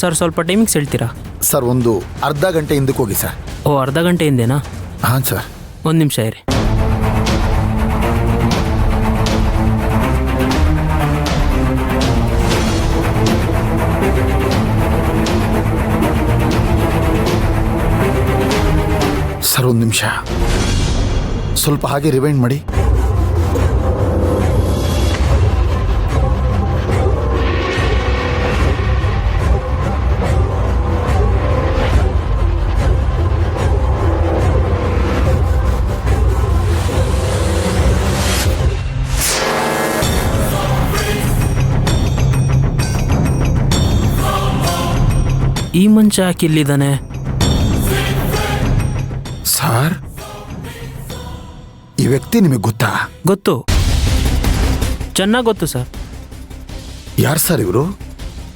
Sir ಸ್ವಲ್ಪ timings ಹೇಳ್ತೀರಾ? Sir ಒಂದು ಅರ್ಧ ಗಂಟೆ ಹಿಂದಕ್ಕೆ ಹೋಗಿ ಸರ್. ಓ, ಅರ್ಧ ಗಂಟೆ ಹಿಂದೆನಾ? ಹಾಂ ಸರ್. ಒಂದು ನಿಮಿಷ ಇರಿ. ಸರ್ ಒಂದು ನಿಮಿಷ, ಸ್ವಲ್ಪ ಹಾಗೆ ರಿವೈಂಡ್ ಮಾಡಿ. ಈ ಮಂಚ ಯಾಕೆ ಇಲ್ಲಿದ್ದಾನೆ? ಸರ್, ಈ ವ್ಯಕ್ತಿ ನಿಮಗೆ ಗೊತ್ತಾ? ಗೊತ್ತು, ಚೆನ್ನಾಗಿ ಗೊತ್ತು ಸರ್. ಯಾರು ಸರ್ ಇವರು?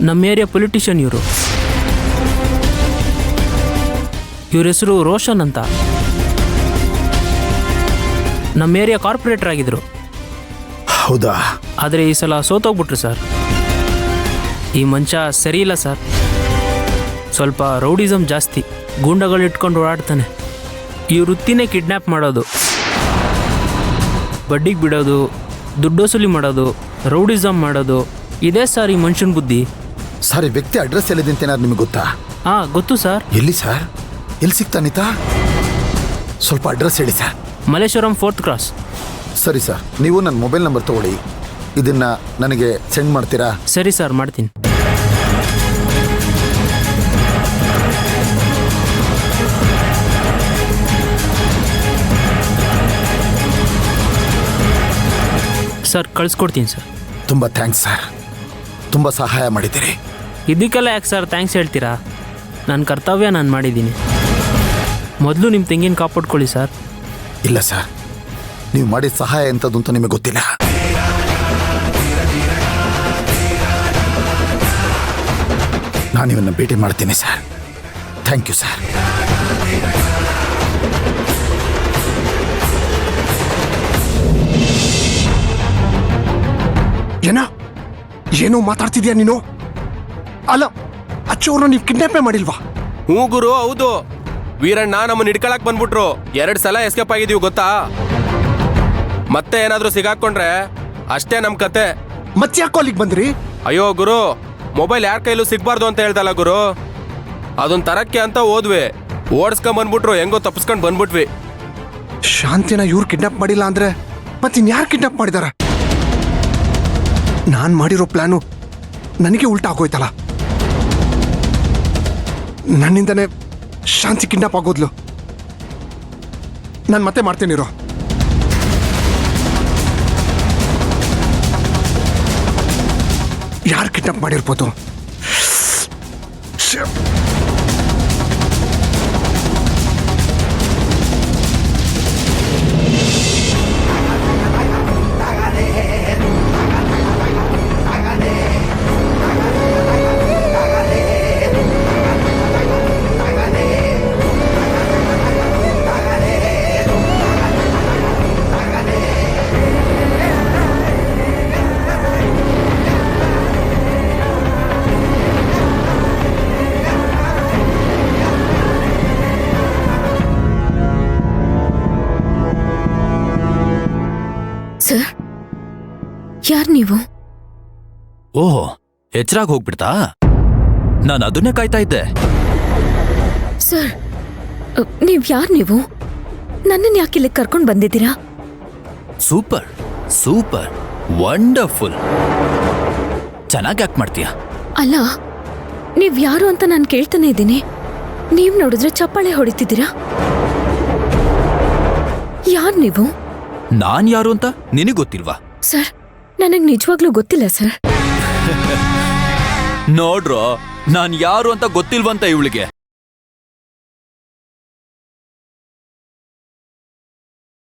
ನಮ್ಮ ಏರಿಯಾ ಪೊಲಿಟಿಷಿಯನ್ ಇವರು. ಇವ್ರ ಹೆಸರು ರೋಷನ್ ಅಂತ. ನಮ್ಮ ಏರಿಯಾ ಕಾರ್ಪೊರೇಟರ್ ಆಗಿದ್ರು. ಹೌದಾ? ಆದರೆ ಈ ಸಲ ಸೋತೋಗ್ಬಿಟ್ರು ಸರ್. ಈ ಮಂಚ ಸರಿ ಇಲ್ಲ ಸರ್. ಸ್ವಲ್ಪ ರೌಡಿಸಮ್ ಜಾಸ್ತಿ, ಗೂಂಡಗಳು ಇಟ್ಕೊಂಡು ಓಡಾಡ್ತಾನೆ. ಈ ವೃತ್ತಿನೇ ಕಿಡ್ನ್ಯಾಪ್ ಮಾಡೋದು, ಬಡ್ಡಿಗೆ ಬಿಡೋದು, ದುಡ್ಡು ವಸೂಲಿ ಮಾಡೋದು, ರೌಡಿಸಮ್ ಮಾಡೋದು. ಇದೇ ಸರ್ ಈ ಮನುಷ್ಯನ ಬುದ್ಧಿ. ಸರ್, ಈ ವ್ಯಕ್ತಿ ಅಡ್ರೆಸ್ ಎಲ್ಲಿದೆ ಅಂತ ಏನಾದ್ರು ನಿಮಗೆ ಗೊತ್ತಾ? ಹಾಂ ಗೊತ್ತು ಸರ್. ಎಲ್ಲಿ ಸರ್? ಎಲ್ಲಿ ಸಿಗ್ತಾನಿತಾ? ಸ್ವಲ್ಪ ಅಡ್ರೆಸ್ ಹೇಳಿ ಸರ್. Malleshwaram 4th cross. ಸರಿ ಸರ್, ನೀವು ನನ್ನ ಮೊಬೈಲ್ ನಂಬರ್ ತಗೊಳ್ಳಿ, ಇದನ್ನು ನನಗೆ ಸೆಂಡ್ ಮಾಡ್ತೀರಾ? ಸರಿ ಸರ್, ಮಾಡ್ತೀನಿ. ಸರ್ ಕಳಿಸ್ಕೊಡ್ತೀನಿ ಸರ್. ತುಂಬ ಥ್ಯಾಂಕ್ಸ್ ಸರ್, ತುಂಬ ಸಹಾಯ ಮಾಡಿದ್ದೀರಿ. ಇದಕ್ಕೆಲ್ಲ ಯಾಕೆ ಸರ್ ಥ್ಯಾಂಕ್ಸ್ ಹೇಳ್ತೀರಾ? ನನ್ನ ಕರ್ತವ್ಯ ನಾನು ಮಾಡಿದ್ದೀನಿ. ಮೊದಲು ನಿಮ್ಮ ತೆಂಗಿನ ಕಾಪಾಡ್ಕೊಳ್ಳಿ ಸರ್. ಇಲ್ಲ ಸರ್, ನೀವು ಮಾಡಿದ ಸಹಾಯ ಎಂಥದ್ದು ಅಂತ ನಿಮಗೆ ಗೊತ್ತಿಲ್ಲ. ನಾನು ಇವನ್ನ ಭೇಟಿ ಮಾಡ್ತೀನಿ ಸರ್. Thank you sir. ಏನೋ ಮಾತಾಡ್ತಿದ್ಯಾ ನೀನು? ಅಲ್ಲ, ಅಚ್ಚವ್ರನ್ನ ನೀವು ಕಿಡ್ನಾಪೇ ಮಾಡಿಲ್ವಾ? ಹ್ಞೂ ಗುರು, ಹೌದು. ವೀರಣ್ಣ ನಮ್ಮನ್ನ ಹಿಡ್ಕೊಳಕ್ ಬಂದ್ಬಿಟ್ರು. 2 ಸಲ ಎಸ್ಕೇಪ್ ಆಗಿದೀವಿ ಗೊತ್ತಾ? ಮತ್ತೆ ಏನಾದ್ರೂ ಸಿಗಾಕೊಂಡ್ರೆ ಅಷ್ಟೇ ನಮ್ ಕತೆ. ಮತ್ತೆ ಯಾಕೋ ಅಲ್ಲಿಗೆ ಬಂದ್ರಿ? ಅಯ್ಯೋ ಗುರು, ಮೊಬೈಲ್ ಯಾರ ಕೈಲೂ ಸಿಗ್ಬಾರ್ದು ಅಂತ ಹೇಳ್ದಲ್ಲ ಗುರು, ಅದನ್ನ ತರಕ್ಕೆ ಅಂತ ಹೋದ್ವಿ. ಓಡಿಸ್ಕೊಂಡ್ ಬಂದ್ಬಿಟ್ರು, ಹೆಂಗೋ ತಪ್ಪಿಸ್ಕೊಂಡ್ ಬಂದ್ಬಿಟ್ವಿ. ಶಾಂತಿನ ಇವ್ರು ಕಿಡ್ನಾಪ್ ಮಾಡಿಲ್ಲ ಅಂದ್ರೆ ಮತ್ತಿನ್ಯಾರು ಕಿಡ್ನಾಪ್ ಮಾಡಿದಾರ? ನಾನ್ ಮಾಡಿರೋ ಪ್ಲಾನು ನನಗೆ ಉಲ್ಟಾ ಆಗೋಯ್ತಲ್ಲ. ನನ್ನಿಂದನೇ ಶಾಂತಿ ಕಿಡ್ನಾಪ್ ಆಗೋದ್ಲು. ನಾನು ಮತ್ತೆ ಮಾಡ್ತೇನಿರೋ. ಯಾರು ಕಿಡ್ನಾಪ್ ಮಾಡಿರ್ಬೋದು? ಸರ್, ಯಾರು ನೀವು? ಓಹೋ, ಎಚ್ಚರಾಗಿ ಹೋಗ್ಬಿಡ್ತಾ? ನಾನು ಅದನ್ನೇ ಕಾಯ್ತಾ ಇದ್ದೆ. ಸರ್, ಯಾರು ನೀವು? ನನ್ನನ್ನು ಯಾಕೆ ಇಲ್ಲಿ ಕರ್ಕೊಂಡು ಬಂದಿದ್ದೀರಾ? Super super wonderful. ಚೆನ್ನಾಗಿ ಆಕ್ಟ್ ಮಾಡ್ತೀಯ. ಅಲ್ಲ, ಯಾರು ಅಂತ ನಾನು ಕೇಳ್ತಾನೆ ಇದ್ದೀನಿ. ನೀವು ನೋಡಿದ್ರೆ ಚಪ್ಪಾಳೆ ಹೊಡಿತಿದ್ದೀರಾ. ಯಾರು ನೀವು? ನಾನ್ ಯಾರು ಅಂತ ನಿನಗೆ ಗೊತ್ತಿಲ್ವಾ? ಸರ್, ನನಗೆ ನಿಜವಾಗ್ಲೂ ಗೊತ್ತಿಲ್ಲ ಸರ್. ನೋಡ್ರೋ, ನಾನ್ ಯಾರು ಅಂತ ಗೊತ್ತಿಲ್ವಂತ ಇವಳಿಗೆ.